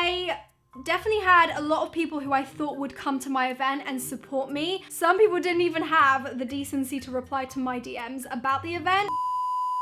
I definitely had a lot of people who I thought would come to my event and support me. Some people didn't even have the decency to reply to my DMs about the event.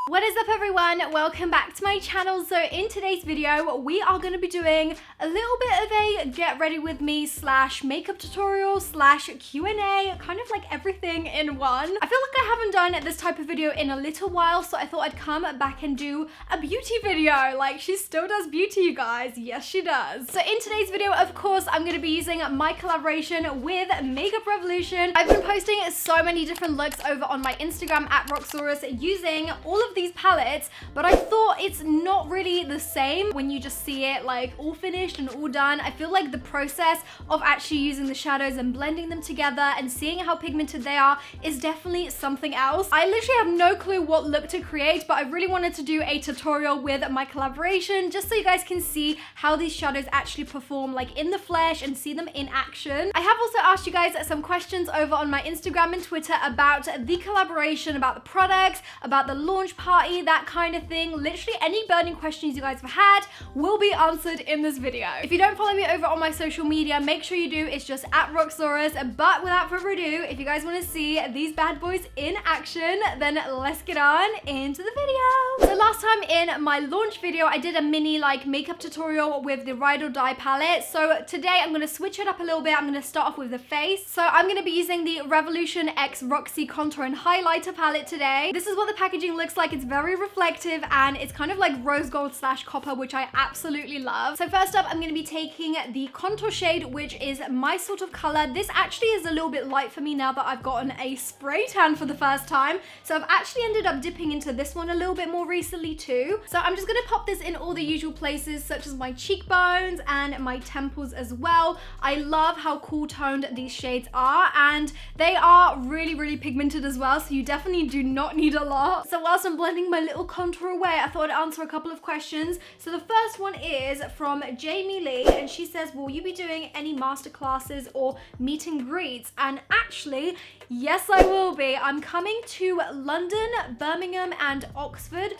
What is up everyone? Welcome back to my channel. So in today's video, we are going to be doing a little bit of a get ready with me / makeup tutorial / Q&A, kind of like everything in one. I feel like I haven't done this type of video in a little while, so I thought I'd come back and do a beauty video. Like, she still does beauty, you guys. Yes, she does. So in today's video, of course, I'm going to be using my collaboration with Makeup Revolution. I've been posting so many different looks over on my Instagram at Roxxsaurus using all of these palettes, but I thought it's not really the same when you just see it like all finished and all done. I feel like the process of actually using the shadows and blending them together and seeing how pigmented they are is definitely something else. I literally have no clue what look to create, but I really wanted to do a tutorial with my collaboration just so you guys can see how these shadows actually perform like in the flesh and see them in action. I have also asked you guys some questions over on my Instagram and Twitter about the collaboration, about the products, about the launch party, that kind of thing. Literally any burning questions you guys have had will be answered in this video. If you don't follow me over on my social media, make sure you do. It's just at Roxxsaurus. But without further ado, if you guys want to see these bad boys in action, then let's get on into the video. So last time in my launch video, I did a mini like makeup tutorial with the Ride or Die palette. So today I'm going to switch it up a little bit. I'm going to start off with the face. So I'm going to be using the Revolution X Roxi Contour and Highlighter palette today. This is what the packaging looks like. It's very reflective and it's kind of like rose gold / copper, which I absolutely love. So first up, I'm going to be taking the contour shade, which is my sort of color. This actually is a little bit light for me now that I've gotten a spray tan for the first time. So I've actually ended up dipping into this one a little bit more recently too. So I'm just going to pop this in all the usual places, such as my cheekbones and my temples as well. I love how cool toned these shades are, and they are really, really pigmented as well. So you definitely do not need a lot. So whilst I'm blending my little contour away, I thought I'd answer a couple of questions. So the first one is from Jamie Lee, and she says, will you be doing any masterclasses or meet and greets? And actually, yes, I will be. I'm coming to London, Birmingham, and Oxford,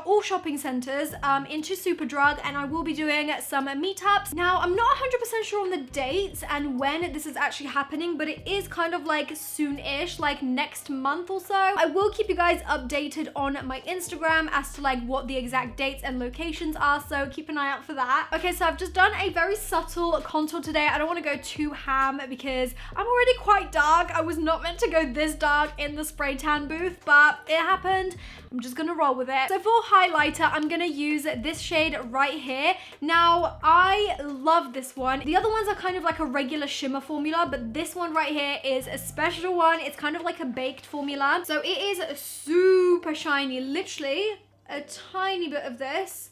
all shopping centres into Superdrug, and I will be doing some meetups. Now, I'm not 100% sure on the dates and when this is actually happening, but it is kind of like soon-ish, like next month or so. I will keep you guys updated on my Instagram as to like what the exact dates and locations are, so keep an eye out for that. Okay, so I've just done a very subtle contour today. I don't want to go too ham because I'm already quite dark. I was not meant to go this dark in the spray tan booth, but it happened. I'm just gonna roll with it. So for highlighter, I'm gonna use this shade right here. Now, I love this one. The other ones are kind of like a regular shimmer formula, but this one right here is a special one. It's kind of like a baked formula. So it is super shiny, literally a tiny bit of this.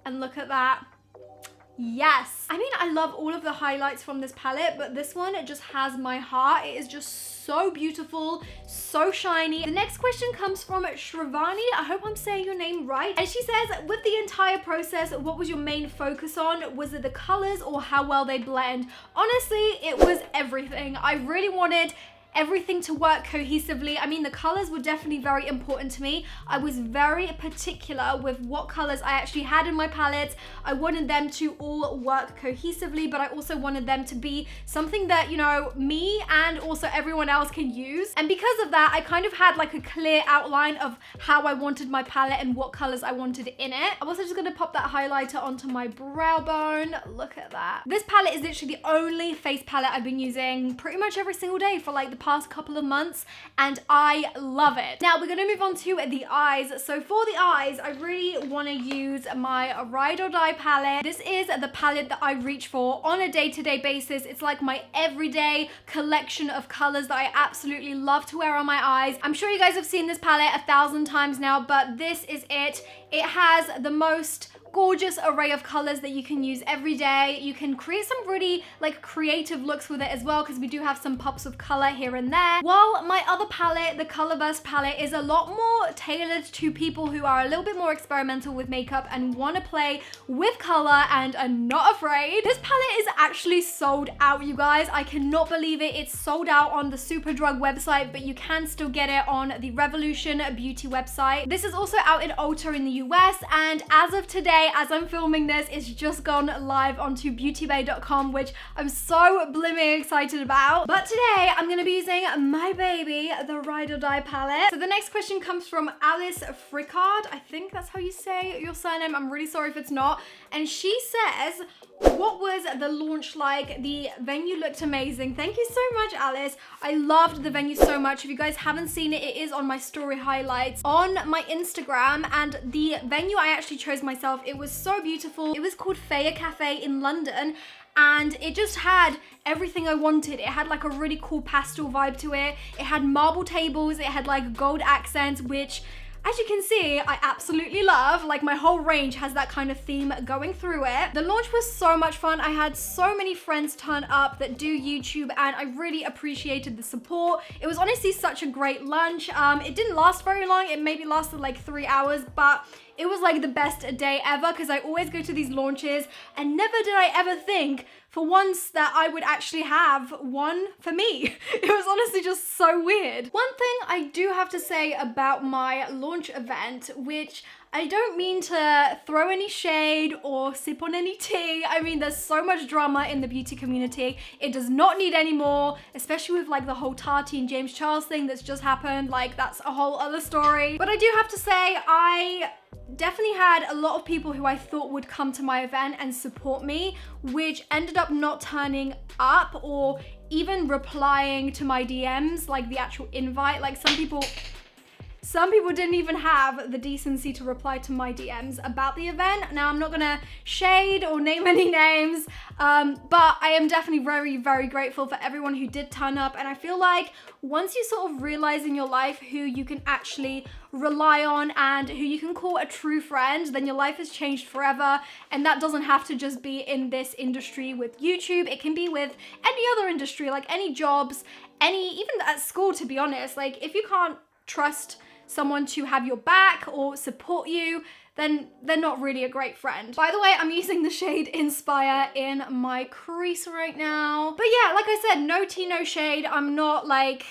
And look at that. Yes. I mean, I love all of the highlights from this palette, but this one, it just has my heart. It is just so beautiful, so shiny. The next question comes from Shravani. I hope I'm saying your name right. And she says, with the entire process, what was your main focus on? Was it the colors or how well they blend? Honestly, it was everything. I really wanted everything to work cohesively. I mean, the colors were definitely very important to me. I was very particular with what colors I actually had in my palette. I wanted them to all work cohesively, but I also wanted them to be something that, you know, me and also everyone else can use. And because of that, I kind of had like a clear outline of how I wanted my palette and what colors I wanted in it. I'm also just gonna pop that highlighter onto my brow bone. Look at that. This palette is literally the only face palette I've been using pretty much every single day for like the past couple of months, and I love it. Now we're gonna move on to the eyes. So for the eyes, I really want to use my Ride or Die palette. This is the palette that I reach for on a day-to-day basis. It's like my everyday collection of colors that I absolutely love to wear on my eyes. I'm sure you guys have seen this palette 1,000 times now, but this is it. It has the most gorgeous array of colors that you can use every day. You can create some really like creative looks with it as well, because we do have some pops of color here and there. While my other palette, the Colorburst palette, is a lot more tailored to people who are a little bit more experimental with makeup and want to play with color and are not afraid. This palette is actually sold out, you guys. I cannot believe it. It's sold out on the Superdrug website, but you can still get it on the Revolution Beauty website. This is also out in Ulta in the US, and as of today, today, as I'm filming this, it's just gone live onto beautybay.com, which I'm so blimmin' excited about. But today, I'm gonna be using my baby, the Ride or Die palette. So the next question comes from Alice Frickard. I think that's how you say your surname. I'm really sorry if it's not. And she says, what was the launch like? The venue looked amazing. Thank you so much, Alice. I loved the venue so much. If you guys haven't seen it, it is on my story highlights on my Instagram. And the venue I actually chose myself, it was so beautiful. It was called Faya Cafe in London. And it just had everything I wanted. It had like a really cool pastel vibe to it. It had marble tables. It had like gold accents, which, as you can see, I absolutely love. Like, my whole range has that kind of theme going through it. The launch was so much fun. I had so many friends turn up that do YouTube, and I really appreciated the support. It was honestly such a great lunch. It didn't last very long. It maybe lasted like 3 hours, but it was like the best day ever, because I always go to these launches and never did I ever think for once that I would actually have one for me. It was honestly just so weird. One thing I do have to say about my launch event, which I don't mean to throw any shade or sip on any tea. I mean, there's so much drama in the beauty community. It does not need any more, especially with like the whole Tati and James Charles thing that's just happened. Like, that's a whole other story. But I do have to say, I definitely had a lot of people who I thought would come to my event and support me, which ended up not turning up or even replying to my DMs, like the actual invite. Like, some people didn't even have the decency to reply to my DMs about the event. Now, I'm not gonna shade or name any names, but I am definitely very, very grateful for everyone who did turn up. And I feel like once you sort of realize in your life who you can actually rely on and who you can call a true friend, then your life has changed forever. And that doesn't have to just be in this industry with YouTube. It can be with any other industry, like any jobs, even at school, to be honest. Like, if you can't trust someone to have your back or support you, then they're not really a great friend. By the way, I'm using the shade Inspire in my crease right now. But yeah, like I said, no tea, no shade. I'm not like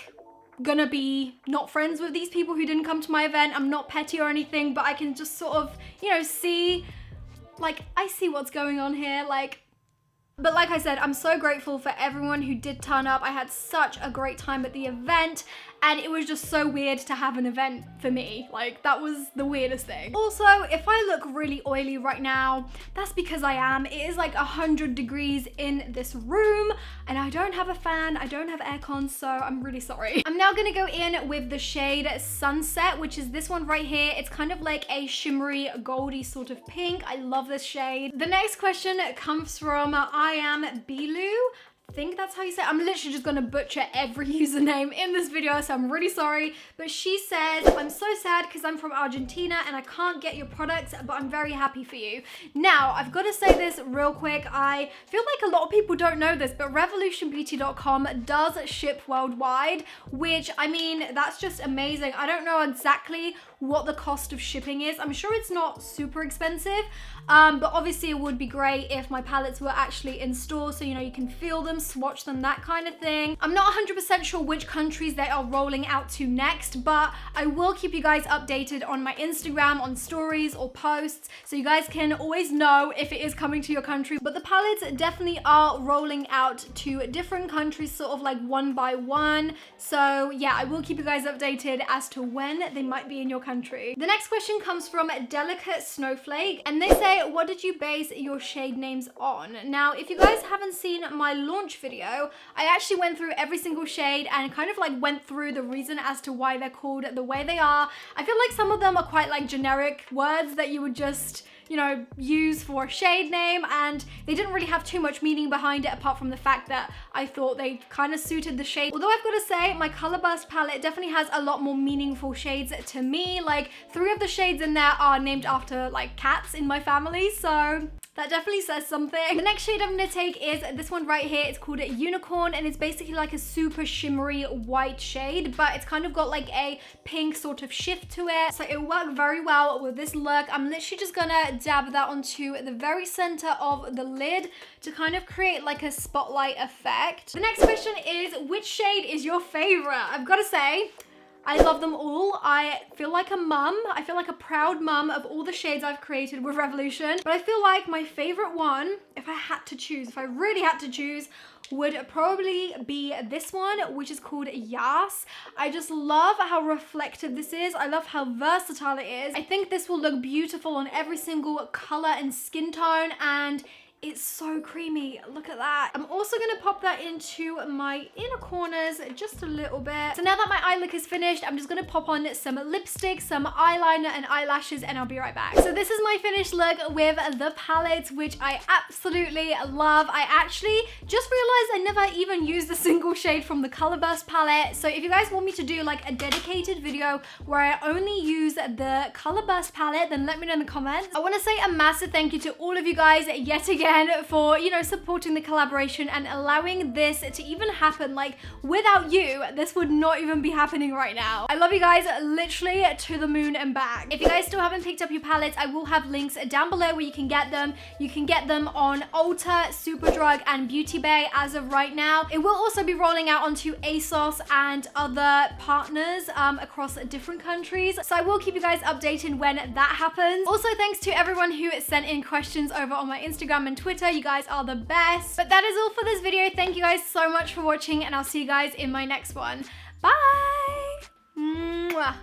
gonna be not friends with these people who didn't come to my event. I'm not petty or anything, but I can just sort of, you know, see, like, I see what's going on here. But like I said, I'm so grateful for everyone who did turn up. I had such a great time at the event, and it was just so weird to have an event for me. Like, that was the weirdest thing. Also, if I look really oily right now, that's because I am. It is like 100 degrees in this room, and I don't have a fan, I don't have aircon, so I'm really sorry. I'm now gonna go in with the shade Sunset, which is this one right here. It's kind of like a shimmery, goldy sort of pink. I love this shade. The next question comes from I am Bilu. I think that's how you say it. I'm literally just gonna butcher every username in this video, so I'm really sorry. But she says, I'm so sad because I'm from Argentina and I can't get your products, but I'm very happy for you. Now, I've got to say this real quick. I feel like a lot of people don't know this, but revolutionbeauty.com does ship worldwide, which, I mean, that's just amazing. I don't know exactly what the cost of shipping is. I'm sure it's not super expensive, but obviously it would be great if my palettes were actually in store, so you know, you can feel them, swatch them, that kind of thing. I'm not 100% sure which countries they are rolling out to next, but I will keep you guys updated on my Instagram, on stories or posts, so you guys can always know if it is coming to your country. But the palettes definitely are rolling out to different countries, sort of like one by one. So yeah, I will keep you guys updated as to when they might be in your country. The next question comes from Delicate Snowflake, and they say, what did you base your shade names on? Now, if you guys haven't seen my launch video, I actually went through every single shade and kind of like went through the reason as to why they're called the way they are. I feel like some of them are quite like generic words that you would just, you know, use for a shade name, and they didn't really have too much meaning behind it apart from the fact that I thought they kind of suited the shade. Although I've got to say, my Color Burst palette definitely has a lot more meaningful shades to me. Like, 3 of the shades in there are named after like cats in my family, so that definitely says something. The next shade I'm gonna take is this one right here. It's called Unicorn, and it's basically like a super shimmery white shade, but it's kind of got like a pink sort of shift to it. So it worked very well with this look. I'm literally just gonna dab that onto the very center of the lid to kind of create like a spotlight effect. The next question is, which shade is your favorite? I've gotta say, I love them all. I feel like a mum. I feel like a proud mum of all the shades I've created with Revolution. But I feel like my favorite one, if I had to choose, if I really had to choose, would probably be this one, which is called Yas. I just love how reflective this is. I love how versatile it is. I think this will look beautiful on every single color and skin tone, and it's so creamy. Look at that. I'm also gonna pop that into my inner corners just a little bit. So now that my eye look is finished, I'm just gonna pop on some lipstick, some eyeliner and eyelashes, and I'll be right back. So this is my finished look with the palette, which I absolutely love. I actually just realized I never even used a single shade from the Color Burst palette. So if you guys want me to do like a dedicated video where I only use the Color Burst palette, then let me know in the comments. I wanna say a massive thank you to all of you guys yet again for, you know, supporting the collaboration and allowing this to even happen. Like, without you, this would not even be happening right now. I love you guys literally to the moon and back. If you guys still haven't picked up your palettes, I will have links down below where you can get them. You can get them on Ulta, Superdrug, and Beauty Bay as of right now. It will also be rolling out onto ASOS and other partners across different countries. So I will keep you guys updated when that happens. Also, thanks to everyone who sent in questions over on my Instagram and Twitter. You guys are the best. But that is all for this video. Thank you guys so much for watching, and I'll see you guys in my next one. Bye! Mwah.